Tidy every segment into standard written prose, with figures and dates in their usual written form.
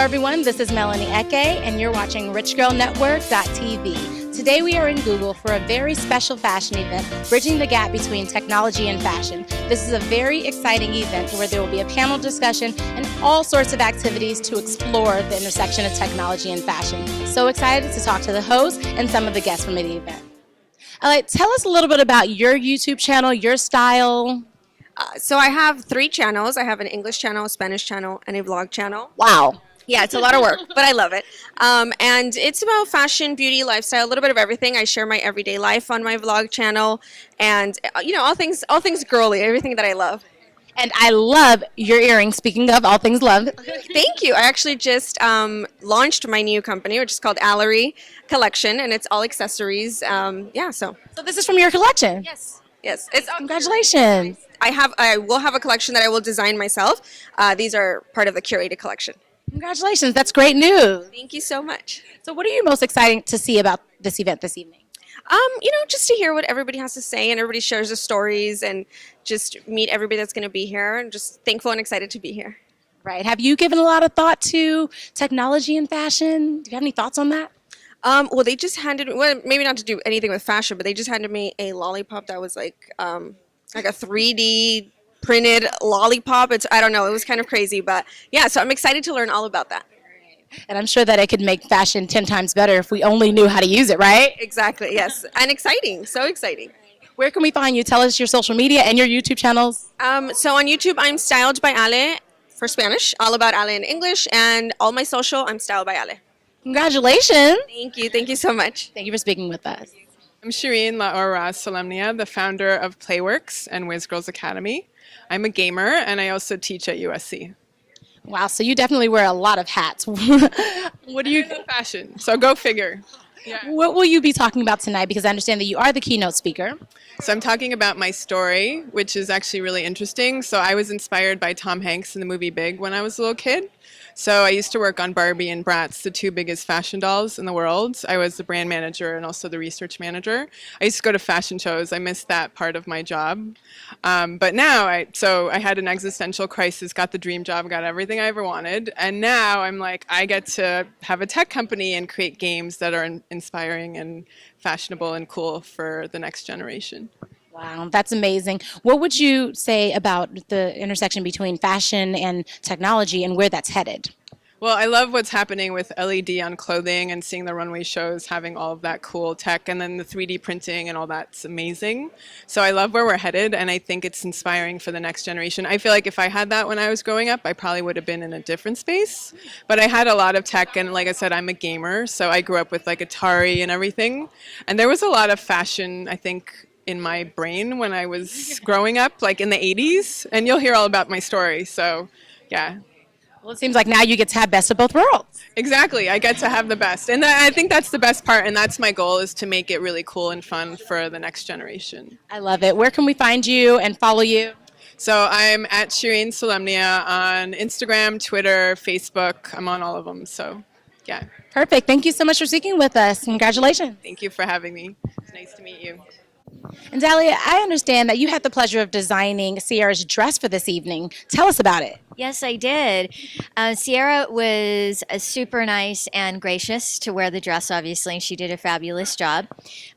everyone, this is Melanie Eke, and you're watching RichGirlNetwork.tv. Today we are in Google for a very special fashion event, bridging the gap between technology and fashion. This is a very exciting event where there will be a panel discussion and all sorts of activities to explore the intersection of technology and fashion. So excited to talk to the host and some of the guests from the event. Tell us a little bit about your YouTube channel, your style. So I have 3 channels. I have an English channel, a Spanish channel, and a vlog channel. Wow. Yeah, it's a lot of work, but I love it. And it's about fashion, beauty, lifestyle, a little bit of everything. I share my everyday life on my vlog channel, and all things girly, everything that I love. And I love your earrings. Speaking of all things love. Thank you. I actually just launched my new company, which is called Allery Collection, and it's all accessories. So this is from your collection. Yes. It's Congratulations. I will have a collection that I will design myself. These are part of the curated collection. Congratulations. That's great news. Thank you so much. So what are you most excited to see about this event this evening? Just to hear what everybody has to say, and everybody shares their stories, and just meet everybody that's going to be here, and just thankful and excited to be here. Right. Have you given a lot of thought to technology and fashion? Do you have any thoughts on that? Well, they just handed me, well, maybe not to do anything with fashion, but they just handed me a lollipop that was like a 3D printed lollipop. I don't know, it was kind of crazy, but yeah, so I'm excited to learn all about that. And I'm sure that it could make fashion 10 times better if we only knew how to use it, right? Exactly, yes. And exciting, so exciting. Where can we find you? Tell us your social media and your YouTube channels. So on YouTube, I'm Styled by Ale for Spanish, all about Ale in English, and all my social, I'm Styled by Ale. Congratulations. Thank you so much. Thank you for speaking with us. I'm Shireen Laura Solemnia, the founder of Playworks and Wiz Girls Academy. I'm a gamer, and I also teach at USC. Wow, so you definitely wear a lot of hats. What do you fashion? So go figure. Yeah. What will you be talking about tonight? Because I understand that you are the keynote speaker. So I'm talking about my story, which is actually really interesting. So I was inspired by Tom Hanks in the movie Big when I was a little kid. So I used to work on Barbie and Bratz, the 2 biggest fashion dolls in the world. I was the brand manager and also the research manager. I used to go to fashion shows. I missed that part of my job. But now, I had an existential crisis, got the dream job, got everything I ever wanted. And now I'm like, I get to have a tech company and create games that are inspiring and fashionable and cool for the next generation. Wow, that's amazing. What would you say about the intersection between fashion and technology and where that's headed? Well, I love what's happening with LED on clothing and seeing the runway shows having all of that cool tech, and then the 3D printing and all that's amazing. So I love where we're headed, and I think it's inspiring for the next generation. I feel like if I had that when I was growing up, I probably would have been in a different space. But I had a lot of tech, and like I said, I'm a gamer, so I grew up with like Atari and everything. And there was a lot of fashion, I think, in my brain when I was growing up, like in the 80s, and you'll hear all about my story, so yeah. Well, it seems like now you get to have best of both worlds. Exactly, I get to have the best, and I think that's the best part, and that's my goal, is to make it really cool and fun for the next generation. I love it. Where can we find you and follow you? So I'm at Shireen Solemnia on Instagram, Twitter, Facebook. I'm on all of them, so yeah. Perfect. Thank you so much for speaking with us. Congratulations. Thank you for having me. It's nice to meet you. And Dahlia, I understand that you had the pleasure of designing Cierra's dress for this evening. Tell us about it. Yes, I did. Cierra was super nice and gracious to wear the dress, obviously. She did a fabulous job.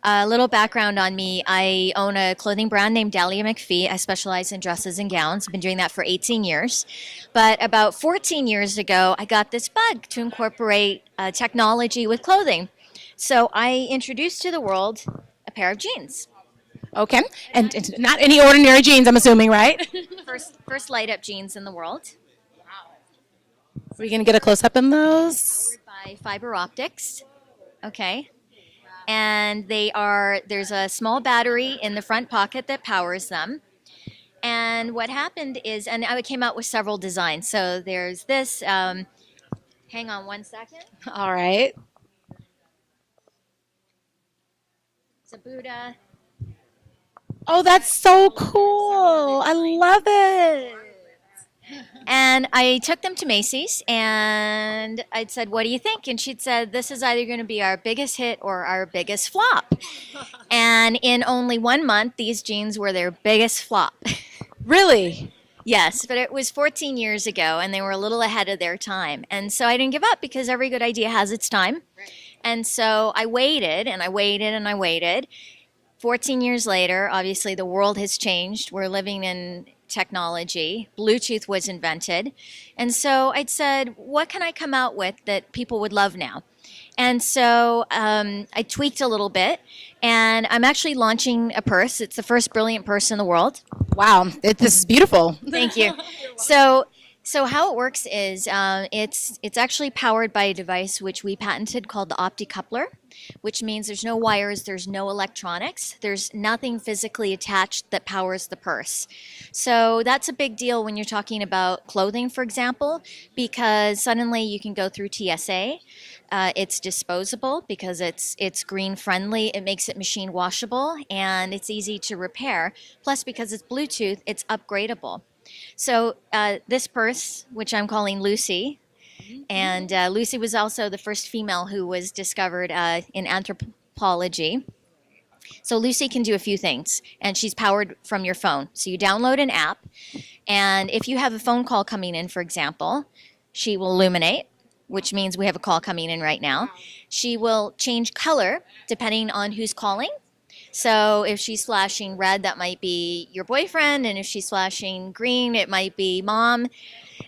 A little background on me. I own a clothing brand named Dahlia McPhee. I specialize in dresses and gowns. I've been doing that for 18 years. But about 14 years ago, I got this bug to incorporate technology with clothing. So I introduced to the world a pair of jeans. Okay, and not any ordinary jeans, I'm assuming, right? First light-up jeans in the world. Are we going to get a close-up in those? Powered by fiber optics. Okay. And there's a small battery in the front pocket that powers them. And what happened is, and I came out with several designs. So there's this, hang on one second. All right. It's a Buddha. Oh, that's so cool. I love it. And I took them to Macy's, and I said, what do you think? And she'd said, this is either going to be our biggest hit or our biggest flop. And in only 1 month, these jeans were their biggest flop. Really? Yes, but it was 14 years ago, and they were a little ahead of their time. And so I didn't give up because every good idea has its time. And so I waited and I waited and I waited. 14 years later, obviously the world has changed. We're living in technology. Bluetooth was invented. And so I'd said, what can I come out with that people would love now? And so I tweaked a little bit, and I'm actually launching a purse. It's the first brilliant purse in the world. Wow, this is beautiful. Thank you. So how it works is it's actually powered by a device which we patented called the OptiCoupler, which means there's no wires, there's no electronics, there's nothing physically attached that powers the purse. So that's a big deal when you're talking about clothing, for example, because suddenly you can go through TSA. It's disposable because it's green friendly. It makes it machine washable, and it's easy to repair. Plus, because it's Bluetooth, it's upgradable. So this purse, which I'm calling Lucy, and Lucy was also the first female who was discovered in anthropology. So Lucy can do a few things, and she's powered from your phone. So you download an app, and if you have a phone call coming in, for example, she will illuminate, which means we have a call coming in right now. She will change color depending on who's calling. So if she's flashing red, that might be your boyfriend, and if she's flashing green, it might be mom.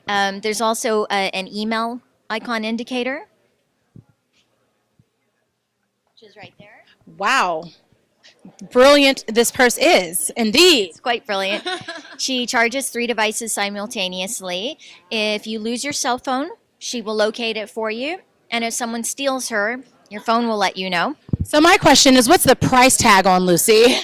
There's also an email icon indicator, which is right there. Wow. Brilliant this purse is, indeed. It's quite brilliant. She charges 3 devices simultaneously. If you lose your cell phone, she will locate it for you. And if someone steals her, your phone will let you know. So my question is, what's the price tag on Lucy?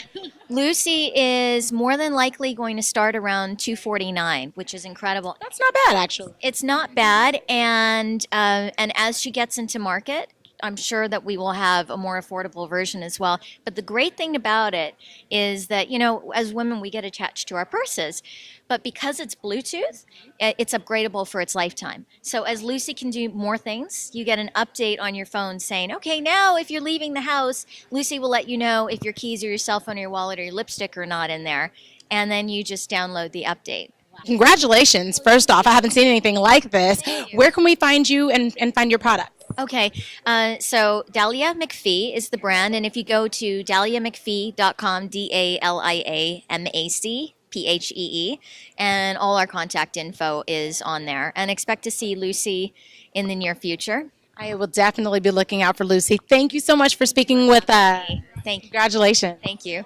Lucy is more than likely going to start around $249, which is incredible. That's not bad, actually. It's not bad, and as she gets into market, I'm sure that we will have a more affordable version as well. But the great thing about it is that, you know, as women, we get attached to our purses. But because it's Bluetooth, it's upgradable for its lifetime. So as Lucy can do more things, you get an update on your phone saying, okay, now if you're leaving the house, Lucy will let you know if your keys or your cell phone or your wallet or your lipstick are not in there. And then you just download the update. Congratulations. First off, I haven't seen anything like this. Where can we find you and find your product? Okay, so Dahlia McPhee is the brand, and if you go to dahliamcphee.com, DALIAMACPHEE, and all our contact info is on there. And expect to see Lucy in the near future. I will definitely be looking out for Lucy. Thank you so much for speaking with us. Thank you. Congratulations. Thank you.